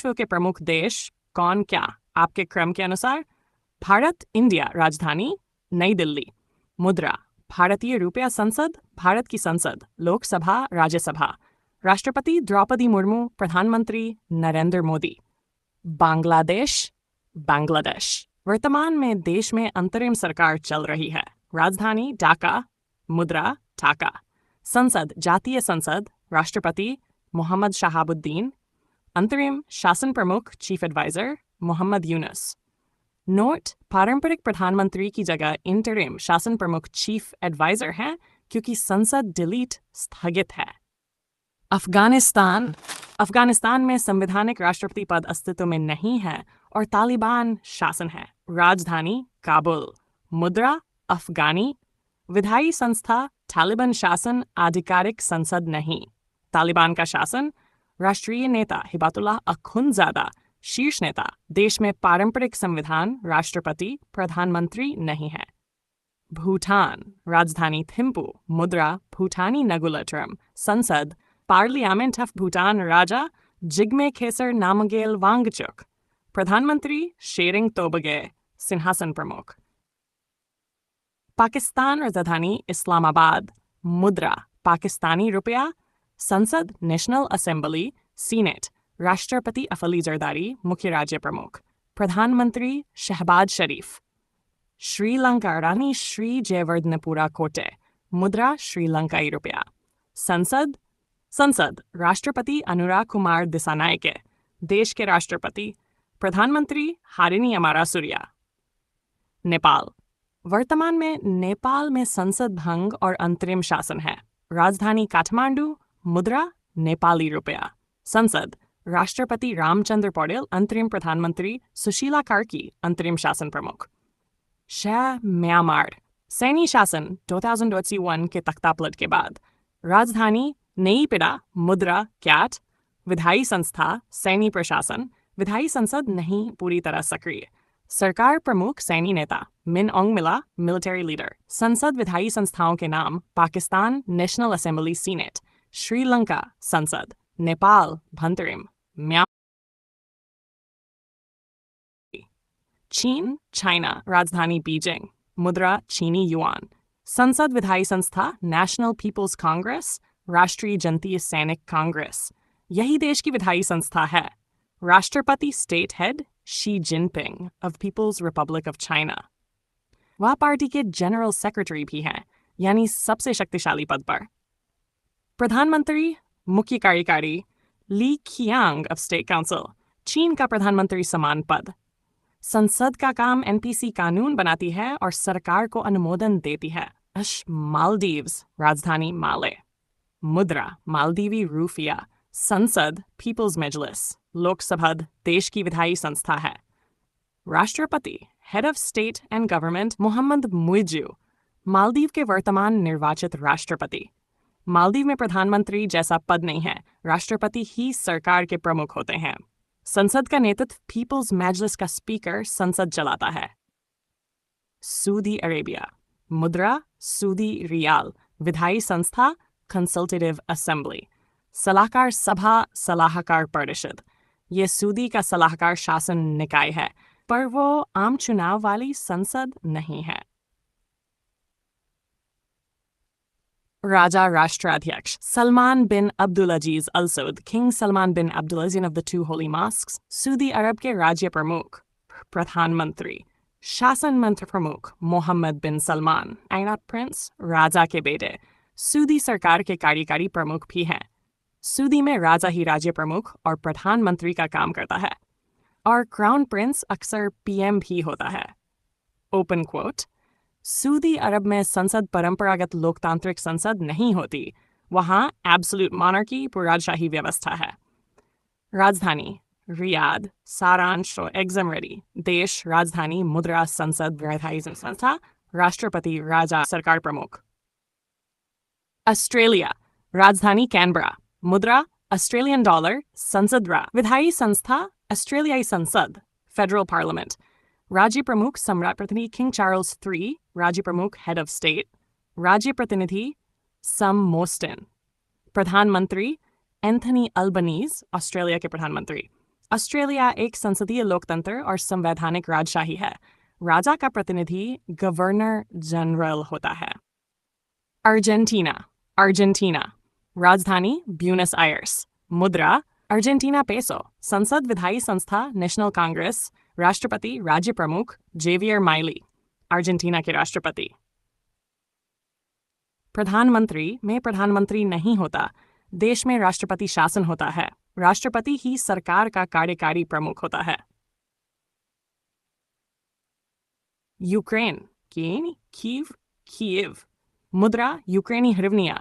विश्व के प्रमुख देश कौन क्या आपके क्रम के अनुसार? भारत, इंडिया, राजधानी नई दिल्ली। मुद्रा भारतीय रुपया, संसद भारत की संसद, लोकसभा, राज्यसभा। राष्ट्रपति द्रौपदी मुर्मू, प्रधानमंत्री नरेंद्र मोदी। बांग्लादेश, बांग्लादेश। वर्तमान में देश में अंतरिम सरकार चल रही है। राजधानी ढाका, मुद्रा ढाका। संसद जातीय संसद, राष्ट्रपति मोहम्मद शहाबुद्दीन। अंतरिम शासन प्रमुख chief adviser Mohammad Yunus. Note पारंपरिक प्रधानमंत्री की जगह इंटरिम शासन प्रमुख चीफ एडवाइजर हैं क्योंकि संसद डिलीट स्थगित है। अफगानिस्तान, अफगानिस्तान में संवैधानिक राष्ट्रपति पद अस्तित्व में नहीं है और तालिबान शासन है। राजधानी काबुल। मुद्रा अफगानी। विधायी संस्था तालिबान शासन, आधिकारिक संसद नहीं। तालिबान का शासन। राष्ट्रीय नेता हिबातुल्लाह अखुंदजादा, शीर्ष नेता। देश में पारंपरिक संविधान, राष्ट्रपति प्रधानमंत्री नहीं है। भूटान, राजधानी थिम्पू। मुद्रा भूटानी नगुलटरम। संसद पार्लियामेंट ऑफ भूटान, राजा जिग्मे खेसर नामगेल वांगचुक। प्रधानमंत्री शेरिंग तोबगे, सिंहासन प्रमुख। पाकिस्तान, राजधानी इस्लामाबाद। मुद्रा पाकिस्तानी रुपया। संसद नेशनल असेंबली, सीनेट। राष्ट्रपति अफली जरदारी, मुख्य राज्य प्रमुख। प्रधानमंत्री शहबाज शरीफ। श्रीलंका, रानी श्री जयवर्धनेपुरा कोटे। मुद्रा श्रीलंकाई रुपया। संसद राष्ट्रपति अनुराग कुमार दिसानायके, देश के राष्ट्रपति। प्रधानमंत्री हारिनी अमारासूरिया। नेपाल, वर्तमान में नेपाल में संसद भंग और अंतरिम शासन है। राजधानी काठमांडू। मुद्रा नेपाली रुपया। संसद राष्ट्रपति रामचंद्र पौडेल, अंतरिम प्रधानमंत्री सुशीला कार्की, अंतरिम शासन प्रमुख। म्यांमार, सैन्य शासन 2021 के तख्तापलट के बाद। राजधानी नयीपिडा। मुद्रा कैट। विधायी संस्था सैन्य प्रशासन। विधायी संसद नहीं पूरी तरह सक्रिय। सरकार प्रमुख सैन्य नेता मिन ऑंग मिला, मिलिट्री लीडर। संसद विधायी संस्थाओं के नाम Pakistan national assembly, senate. Sri Lanka संसद। नेपाल भंतरिम। चीन, चाइना। राजधानी बीजिंग। मुद्रा चीनी युआन। संसद विधायी संस्था नेशनल पीपल्स कांग्रेस, राष्ट्रीय जनतीय सैनिक कांग्रेस। यही देश की विधायी संस्था है। राष्ट्रपति state head Xi Jinping of People's Republic of China. वह पार्टी के जनरल सेक्रेटरी भी हैं, यानी सबसे शक्तिशाली पद पर। प्रधानमंत्री मुख्य कार्यकारी ली खियांग ऑफ स्टेट काउंसिल, चीन का प्रधानमंत्री समान पद। संसद का काम एनपीसी कानून बनाती है और सरकार को अनुमोदन देती है। मालदीव्स, राजधानी माले। मुद्रा मालदीवी रूफिया। संसद पीपल्स मजलिस, लोकसभा देश की विधायी संस्था है। राष्ट्रपति head of state and government Mohammad Muizzu, Maldives के वर्तमान निर्वाचित राष्ट्रपति। मालदीव में प्रधानमंत्री जैसा पद नहीं है, राष्ट्रपति ही सरकार के प्रमुख होते हैं। संसद का नेतृत्व पीपल्स मजलिस का स्पीकर संसद चलाता है। Saudi Arabia. मुद्रा सऊदी रियाल। विधायी संस्था कंसल्टेटिव असेंबली। सलाहकार सभा, सलाहकार परिषद। ये सऊदी का सलाहकार शासन निकाय है, पर वो आम चुनाव वाली संसद नहीं है। राजा राष्ट्राध्यक्ष Salman bin Abdul Aziz al Saud, king Salman bin Abdul Aziz of the two holy mosques, सऊदी अरब के राज्य प्रमुख। प्रधानमंत्री शासन मंत्र प्रमुख मोहम्मद बिन सलमान, आइनॉट प्रिंस, राजा के बेटे। सऊदी सरकार के कार्यकारी प्रमुख भी हैं। सऊदी में राजा ही राज्य प्रमुख और प्रधानमंत्री का काम करता है, और क्राउन प्रिंस अक्सर पीएम भी होता है। ओपन क्वोट, सऊदी अरब में संसद परंपरागत लोकतांत्रिक संसद नहीं होती, वहाँ एब्सोल्यूट मॉनर्की, पूर्वराजशाही व्यवस्था है। राजधानी रियाद। सारांश एग्जाम रेडी। देश राजधानी, मुद्रा संसद विधायी संस्था, राष्ट्रपति राजा, सरकार प्रमुख। ऑस्ट्रेलिया। राजधानी कैनबरा। मुद्रा ऑस्ट्रेलियन डॉलर। संसद विधायी संस्था ऑस्ट्रेलियाई संसद, फेडरल पार्लियामेंट। राज्य प्रमुख सम्राट प्रतिनिधि किंग चार्ल्स III, राज्य प्रमुख हेड ऑफ स्टेट। राज्य प्रतिनिधि सम मोस्टन। प्रधानमंत्री एंथनी अल्बनीज, ऑस्ट्रेलिया के प्रधानमंत्री। ऑस्ट्रेलिया एक संसदीय लोकतंत्र और संवैधानिक राजशाही है। राजा का प्रतिनिधि गवर्नर जनरल होता है। अर्जेंटीना अर्जेंटीना राजधानी ब्यूनस आयर्स। मुद्रा अर्जेंटीना पेसो। संसद विधायी संस्था नेशनल कांग्रेस। राष्ट्रपति राज्य प्रमुख जेवियर माइली, अर्जेंटीना के राष्ट्रपति। प्रधानमंत्री में प्रधानमंत्री नहीं होता। देश में राष्ट्रपति शासन होता है। राष्ट्रपति ही सरकार का कार्यकारी प्रमुख होता है। Ukraine Kyiv Kyiv. मुद्रा यूक्रेनी हृवनिया।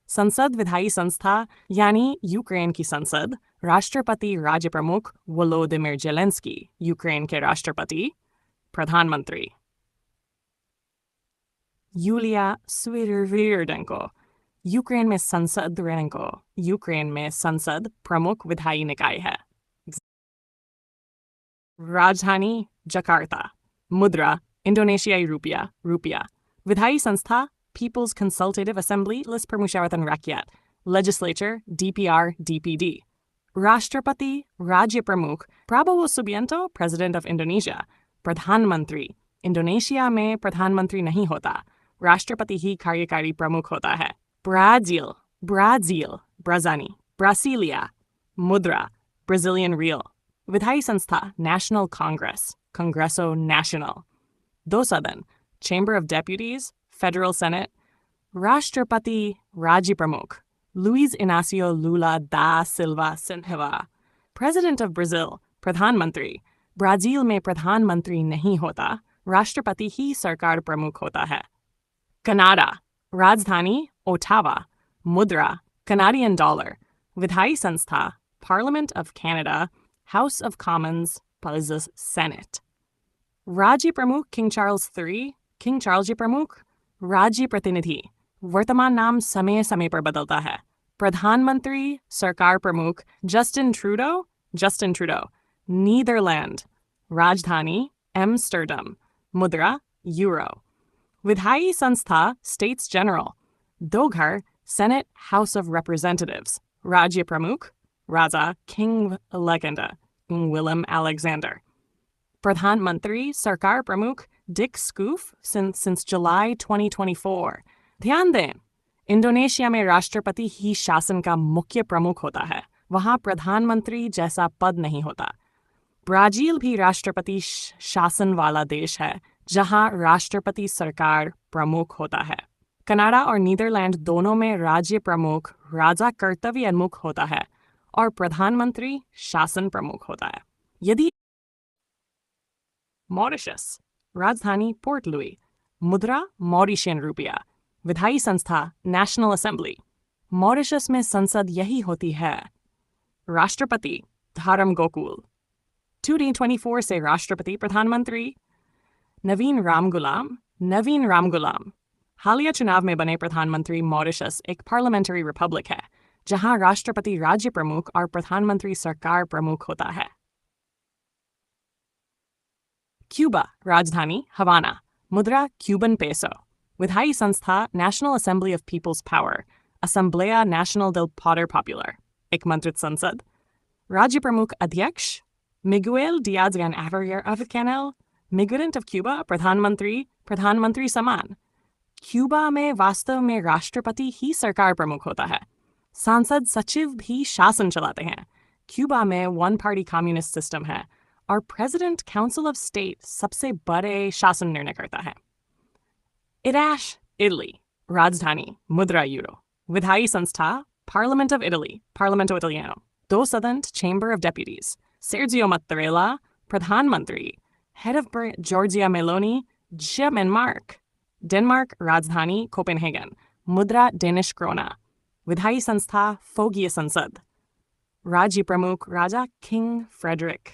संसद विधायी संस्था यानी यूक्रेन की संसद। राष्ट्रपति राज्य प्रमुख वोलोदिमिर जेलेंस्की, यूक्रेन के राष्ट्रपति। प्रधानमंत्री यूलिया स्विरविरडेंको, यूक्रेन में संसद रेंको, यूक्रेन में संसद प्रमुख विधायी निकाय है। राजधानी जकार्ता। मुद्रा इंडोनेशियाई रुपया रुपया। विधायी संस्था पीपल्स कंसल्टेटिव असेंबली लिस परमुशावतन राकियात, लेजिस्लेचर डीपीआर डीपीडी। राष्ट्रपति राज्य प्रमुख प्राबोवो सुबिएंटो, प्रेसिडेंट ऑफ इंडोनेशिया। प्रधानमंत्री इंडोनेशिया में प्रधानमंत्री नहीं होता। राष्ट्रपति ही कार्यकारी प्रमुख होता है। ब्राजील ब्राजील ब्राजानी ब्रासीलिया। मुद्रा ब्राजीलियन रियल। विधायी संस्था नेशनल कांग्रेस, कांग्रेसो नेशनल। दो सदन Chamber of Deputies, Federal Senate. राष्ट्रपति राज्य प्रमुख Luiz Inacio Lula da Silva Silva, president of Brazil. प्रधानमंत्री ब्राजील में प्रधानमंत्री नहीं होता। राष्ट्रपति ही सरकार प्रमुख होता है। कनाडा राजधानी ओटावा। मुद्रा कनाडियन डॉलर। विधायी संस्था Parliament of Canada, House of Commons, plus Senate. राज्य प्रमुख king Charles III, king Charles ji प्रमुख। राज्य प्रतिनिधि वर्तमान नाम समय समय पर बदलता है। प्रधानमंत्री सरकार प्रमुख जस्टिन ट्रूडो। नीदरलैंड राजधानी एम्स्टर्डम। मुद्रा यूरो। विधायी संस्था स्टेट्स जनरल। दो घर सेनेट, हाउस ऑफ रिप्रेजेंटेटिव्स। राज्य प्रमुख राजा किंग लेगेंडा, किंग विलियम अलेक्जेंडर। प्रधानमंत्री सरकार प्रमुख डिक स्कूफ since July 2024। ध्यान दें, इंडोनेशिया में राष्ट्रपति ही शासन का मुख्य प्रमुख होता है। वहाँ प्रधानमंत्री जैसा पद नहीं होता। ब्राजील भी राष्ट्रपति शासन वाला देश है, जहाँ राष्ट्रपति सरकार प्रमुख होता है। कनाडा और नीदरलैंड दोनों में राज्य प्रमुख राजा कर्तव्योन्मुख होता है और प्रधानमंत्री शासन प्रमुख होता है। यदि मॉरिशस राजधानी पोर्ट लुई। मुद्रा मॉरिशियन रुपया। विधायी संस्था नेशनल असेंबली। मॉरिशस में संसद यही होती है। राष्ट्रपति धर्म गोकुल। 2024 से राष्ट्रपति प्रधानमंत्री नवीन रामगुलाम। हालिया चुनाव में बने प्रधानमंत्री। मॉरिशस एक पार्लियामेंट्री रिपब्लिक है, जहां राष्ट्रपति राज्य प्रमुख और प्रधानमंत्री सरकार प्रमुख होता है। क्यूबा राजधानी हवाना। मुद्रा क्यूबन पेसो। विधायी संस्था National Assembly of People's Power, असेंबलिया नेशनल del Poder Popular, एक मंत्रित संसद। राज्य प्रमुख अध्यक्ष मिगुएल डियाज-कैनेल, मिग्रेंट ऑफ क्यूबा। प्रधानमंत्री समान। क्यूबा में वास्तव में राष्ट्रपति ही सरकार प्रमुख होता है। सांसद सचिव भी शासन चलाते हैं। क्यूबा में वन पार्टी कम्युनिस्ट सिस्टम है और प्रेसिडेंट काउंसिल ऑफ स्टेट सबसे बड़े शासन निर्णय करता है। इटैश इटली राजधानी मुद्रा यूरो। विधायी संस्था पार्लियामेंट ऑफ इटली, पार्लियामेंटो इटालियानो। दो सदन Chamber of Deputies. Sergio Mattarella प्रधानमंत्री। Head of Giorgia Meloni, Denmark राजधानी कोपेनहेगन। मुद्रा डेनिश क्रोना। विधायी संस्था फोगीय संसद। राज्य प्रमुख राजा king Frederik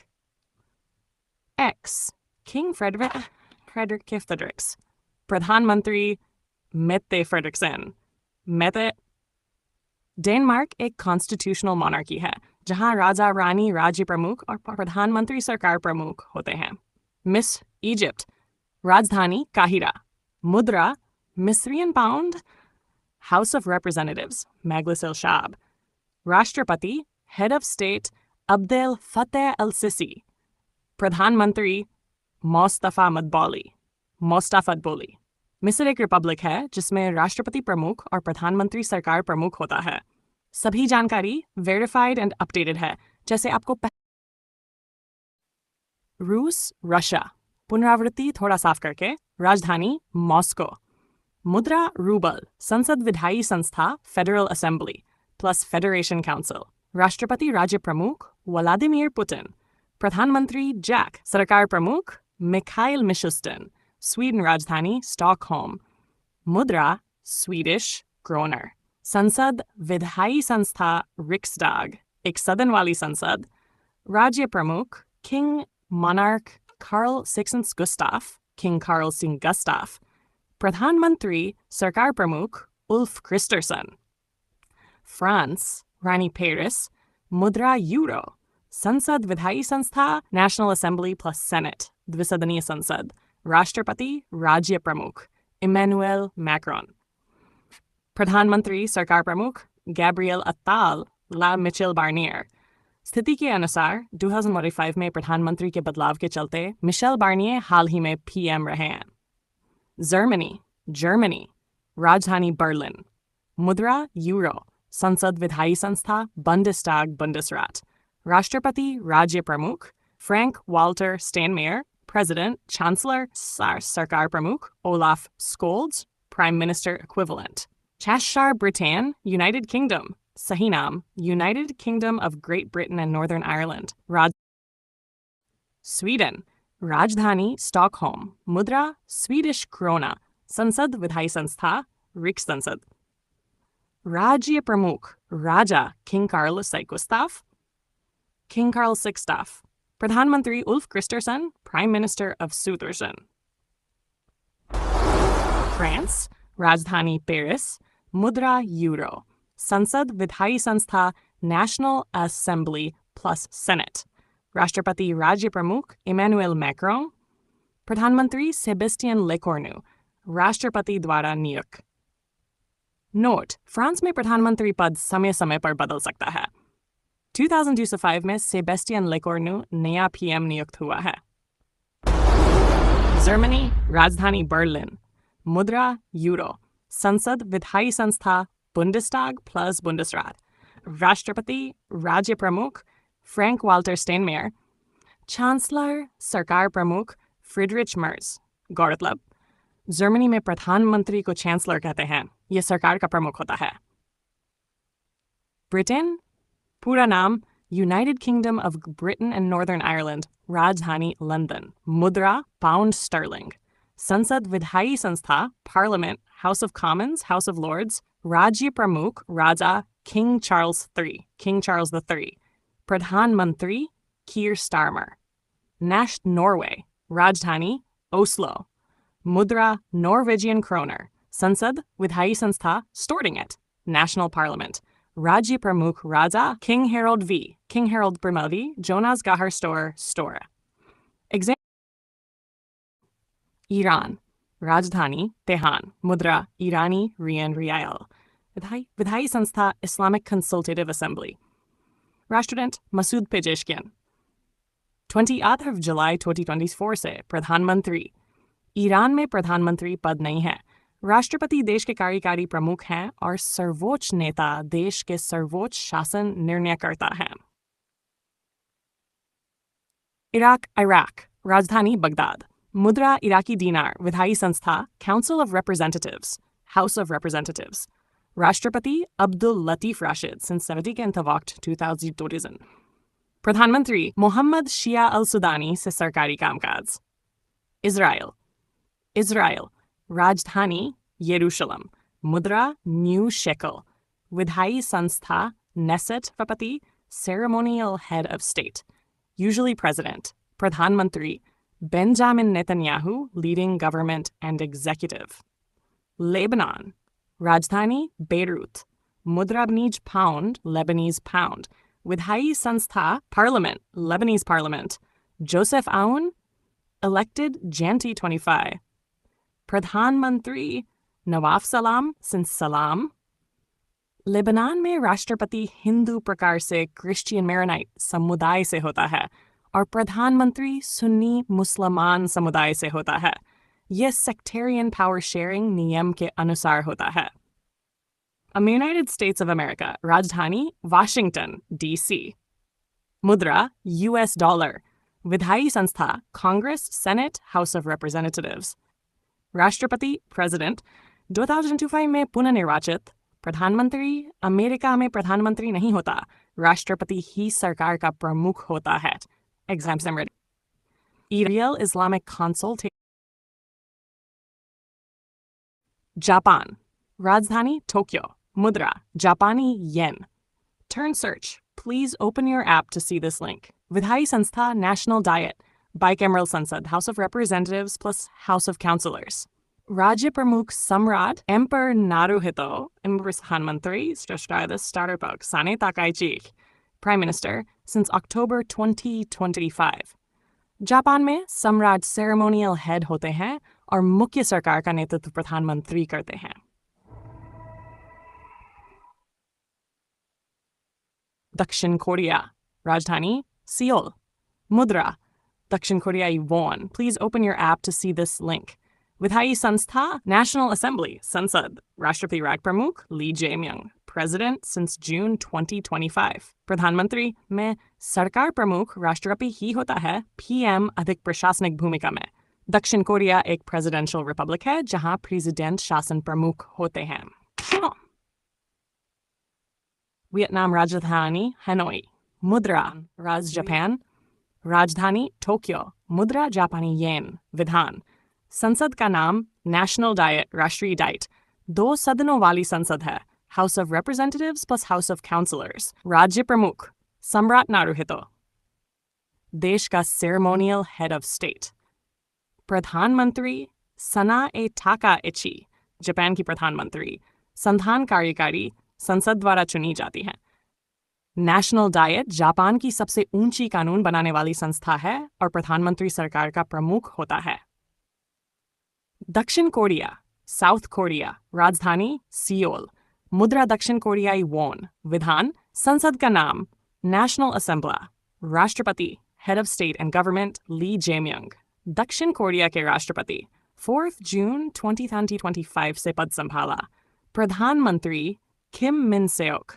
X, king Frederik के फ्रेडरिक्स। प्रधानमंत्री मेत्ते फ्रेडरिक्सन। डेनमार्क एक कॉन्स्टिट्यूशनल मोनार्की है, जहां राजा रानी राज्य प्रमुख और प्रधानमंत्री सरकार प्रमुख होते हैं। मिस इजिप्ट राजधानी काहिरा। मुद्रा मिस्रियन पाउंड। हाउस ऑफ रिप्रेजेंटेटिव्स मैग्लिस एल शाब। राष्ट्रपति head of state Abdel Fattah al Sisi. प्रधानमंत्री मोस्तफा मदबोली। मिस्र एक रिपब्लिक है जिसमें राष्ट्रपति प्रमुख और प्रधानमंत्री सरकार प्रमुख होता है। सभी जानकारी वेरीफाइड एंड अपडेटेड है। जैसे आपको रूस रशिया। पुनरावृत्ति थोड़ा साफ करके। राजधानी मॉस्को। मुद्रा रूबल। संसद विधायी संस्था federal assembly plus federation council. राष्ट्रपति राज्य प्रमुख व्लादिमीर पुतिन। प्रधानमंत्री जैक। सरकार प्रमुख मिखाइल मिशुस्टिन। स्वीडन राजधानी स्टॉकहोम। मुद्रा स्वीडिश क्रोनर। संसद विधायी संस्था रिक्सडाग एक सदन वाली संसद। राज्य प्रमुख king monarch Carl Sixtus Gustav, King Carl Singh Gustav. प्रधानमंत्री सरकार प्रमुख उल्फ क्रिस्टरसन। फ्रांस रानी पेरिस। मुद्रा यूरो। संसद विधायी संस्था नेशनल असेंबली प्लस सेनेट द्विसदनीय संसद। राष्ट्रपति राज्य प्रमुख इमैनुअल मैक्रोन। प्रधानमंत्री सरकार प्रमुख गैब्रियल अत्ताल ला मिचेल बार्नियर। स्थिति के अनुसार 2025 में प्रधानमंत्री के बदलाव के चलते मिशेल बार्नियर हाल ही में पीएम रहे हैं। जर्मनी राजधानी बर्लिन। मुद्रा यूरो। संसद विधायी संस्था बुंडेसराट। राष्ट्रपति राज्य प्रमुख फ्रैंक वाल्टर स्टेनमेयर। प्रेसिडेंट चांसलर सरकार प्रमुख Olaf Scholz prime minister equivalent. Chester Britain United kingdom. सही नाम United Kingdom of great Britain and Northern Ireland. Sweden राजधानी स्टॉकहोम। मुद्रा स्वीडिश क्रोना। संसद विधायी संस्था रिक्ससंसद। राज्य प्रमुख राजा किंग कार्ल सिक्स्टाफ। प्रधानमंत्री Ulf Kristersson prime minister of सुदर्शन। फ्रांस राजधानी पेरिस। मुद्रा यूरो। संसद विधायी संस्था नेशनल असेंबली प्लस सेनेट। राष्ट्रपति राज्य प्रमुख इमैनुअल मैक्रोन। प्रधानमंत्री सेबेस्टियन लेकोर्नु राष्ट्रपति द्वारा नियुक्त। नोट फ्रांस में प्रधानमंत्री पद समय समय पर बदल सकता है। 2005 में सेबेस्टियन लेकोर्नु नया पीएम नियुक्त हुआ है। जर्मनी राजधानी बर्लिन। मुद्रा यूरो। संसद विधायी संस्था बुंडेस्टाग प्लस बुंडेसराट। राष्ट्रपति राज्य प्रमुख फ्रैंक वाल्टर स्टेनमेयर। चांसलर सरकार प्रमुख फ्रीडरिच मर्ज। गौरतलब जर्मनी में प्रधानमंत्री को चांसलर कहते हैं। यह सरकार का प्रमुख होता है। ब्रिटेन पूरा नाम United Kingdom of Britain and Northern Ireland. राजधानी लंदन। मुद्रा पाउंड स्टर्लिंग। संसद विधायी संस्था Parliament House of Commons House of Lords. राज्य प्रमुख राजा किंग चार्ल्स III। प्रधानमंत्री कीर स्टारमर। नॉर्वे राजधानी ओस्लो। मुद्रा नॉर्वेजियन क्रोनर। संसद विधायी संस्था स्टोर्टिंगेट नेशनल पार्लियामेंट। राज्य प्रमुख राजा किंग हेरोल्ड ब्रिमल्वी जोनास गाहर स्टोरा। ईरान राजधानी तेहरान। मुद्रा ईरानी रियाल। विधायी संस्था इस्लामिक कंसल्टेटिव असेंबली। राष्ट्रदूत मसूद पेजेशकियान। 28 जुलाई 2024 से प्रधानमंत्री। ईरान में प्रधानमंत्री पद नहीं है। राष्ट्रपति देश के कार्यकारी प्रमुख हैं और सर्वोच्च नेता देश के सर्वोच्च शासन निर्णयकर्ता हैं। इराक राजधानी बगदाद। मुद्रा इराकी दीनार। विधायी संस्था council of representatives house of representatives. राष्ट्रपति अब्दुल लतीफ राशिद since 17 वक्त 2000। प्रधानमंत्री मोहम्मद शिया अल सुदानी से सरकारी कामकाज। इज़राइल राजधानी यरूशलेम। मुद्रा न्यू शेकल। विधायी संस्था नेसेट राष्ट्रपति ceremonial head of state usually president। प्रधानमंत्री Benjamin Netanyahu leading government and executive। Lebanon राजधानी बेरूत। मुद्रा Lebanese pound। विधायी संस्था parliament Lebanese parliament। Joseph Aoun elected Jan 25। प्रधानमंत्री नवाफ सलाम since Salam। लेबनान में राष्ट्रपति हिंदू प्रकार से क्रिश्चियन मेरोनाइट समुदाय से होता है और प्रधानमंत्री सुन्नी मुसलमान समुदाय से होता है। यह सेक्टेरियन पावर शेयरिंग नियम के अनुसार होता है। यूनाइटेड स्टेट्स ऑफ अमेरिका, राजधानी वाशिंगटन डीसी। मुद्रा यूएस डॉलर। विधायी संस्था Congress, senate, house of representatives. राष्ट्रपति प्रेसिडेंट 2025 में पुनर्निर्वाचित। प्रधानमंत्री अमेरिका में प्रधानमंत्री नहीं होता, राष्ट्रपति ही सरकार का प्रमुख होता है। Exam summary. Iran Islamic consultation. Japan, राजधानी टोक्यो। मुद्रा जापानी yen. Turn search. Please open your app to see this link. विधायी संस्था National Diet, bicameral संसद, House of Representatives plus House of Councilors. राज्य प्रमुख सम्राट Emperor Naruhito, प्रधानमंत्री Starbuck Sane Takaichi, Prime Minister since October 2025. Japan में सम्राट ceremonial head होते हैं और मुख्य सरकार का नेतृत्व प्रधानमंत्री करते हैं। दक्षिण कोरिया, राजधानी सियोल। मुद्रा दक्षिण कोरियाई von. Please open your app to see this link. विधायी संस्था National Assembly, संसद, राष्ट्रपति राग प्रमुख ली जे-म्यंग, President since June 2025. प्रधानमंत्री में सरकार प्रमुख राष्ट्रपति ही होता है, PM अधिक प्रशासनिक भूमिका में। दक्षिण कोरिया एक प्रेसिडेंशियल रिपब्लिक है जहां प्रेसिडेंट शासन प्रमुख होते हैं। वियतनाम, राजधानी हनोई। मुद्रा जापान, राजधानी टोक्यो। मुद्रा जापानी येन। विधान संसद का नाम नेशनल डाइट, राष्ट्रीय डाइट। 2 सदनों वाली संसद है, house of representatives plus house of councillors. राज्य प्रमुख सम्राट नारुहितो। देश का सेरेमोनियल हेड ऑफ स्टेट प्रधानमंत्री सनाए टाकाइची, जापान की प्रधानमंत्री। संधान कार्यकारी संसद द्वारा चुनी जाती है। नेशनल डाइट जापान की सबसे ऊंची कानून बनाने वाली संस्था है और प्रधानमंत्री सरकार का प्रमुख होता है। दक्षिण कोरिया, साउथ कोरिया, राजधानी सियोल। मुद्रा दक्षिण कोरियाई वॉन। विधान संसद का नाम नेशनल असेंबली। राष्ट्रपति head of state and government Lee Jae myung. दक्षिण कोरिया के राष्ट्रपति 4 जून 2025 से पद संभाला। प्रधानमंत्री किम मिन सेओक।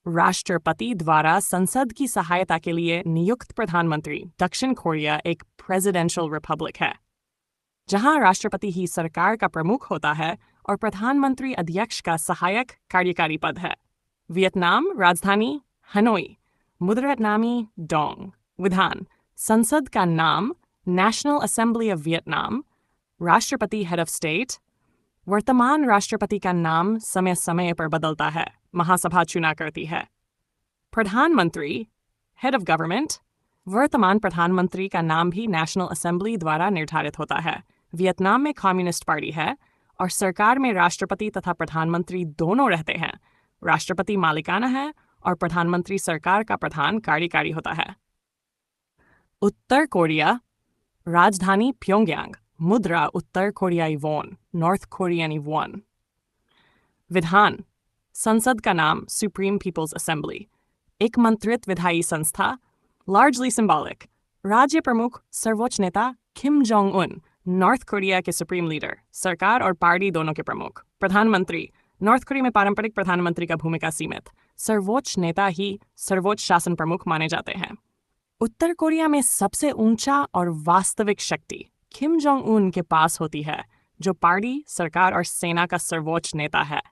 राष्ट्रपति द्वारा संसद की सहायता के लिए नियुक्त प्रधानमंत्री। दक्षिण कोरिया एक प्रेसिडेंशियल रिपब्लिक है जहां राष्ट्रपति ही सरकार का प्रमुख होता है और प्रधानमंत्री अध्यक्ष का सहायक कार्यकारी पद है। वियतनाम, राजधानी हनोई। मुद्रा वियतनामी डोंग। विधान संसद का नाम नेशनल असेंबली ऑफ वियतनाम। राष्ट्रपति हेड ऑफ स्टेट। वर्तमान राष्ट्रपति का नाम समय समय पर बदलता है, महासभा चुना करती है। प्रधानमंत्री हेड ऑफ गवर्नमेंट। वर्तमान प्रधानमंत्री का नाम भी नेशनल असेंबली द्वारा निर्धारित होता है। वियतनाम में कम्युनिस्ट पार्टी है और सरकार में राष्ट्रपति तथा प्रधानमंत्री दोनों रहते हैं। राष्ट्रपति मालिकाना है और प्रधानमंत्री सरकार का प्रधान कार्यकारी होता है। उत्तर कोरिया, राजधानी प्योंगयांग। मुद्रा उत्तर कोरियाई वॉन, नॉर्थ कोरियानी वॉन। विधान संसद का नाम सुप्रीम पीपल्स असेंबली। एक मंत्रित विधायी संस्था, लार्जली सिंबॉलिक। राज्य प्रमुख सर्वोच्च नेता Kim Jong Un, north Korea के सुप्रीम लीडर, सरकार और पार्टी दोनों के प्रमुख। प्रधानमंत्री नॉर्थ कोरिया में पारंपरिक प्रधानमंत्री का भूमिका सीमित। सर्वोच्च नेता ही सर्वोच्च शासन प्रमुख माने जाते हैं। उत्तर कोरिया में सबसे ऊंचा और वास्तविक शक्ति किम जोंग उन के पास होती है, जो पार्टी, सरकार और सेना का सर्वोच्च नेता है।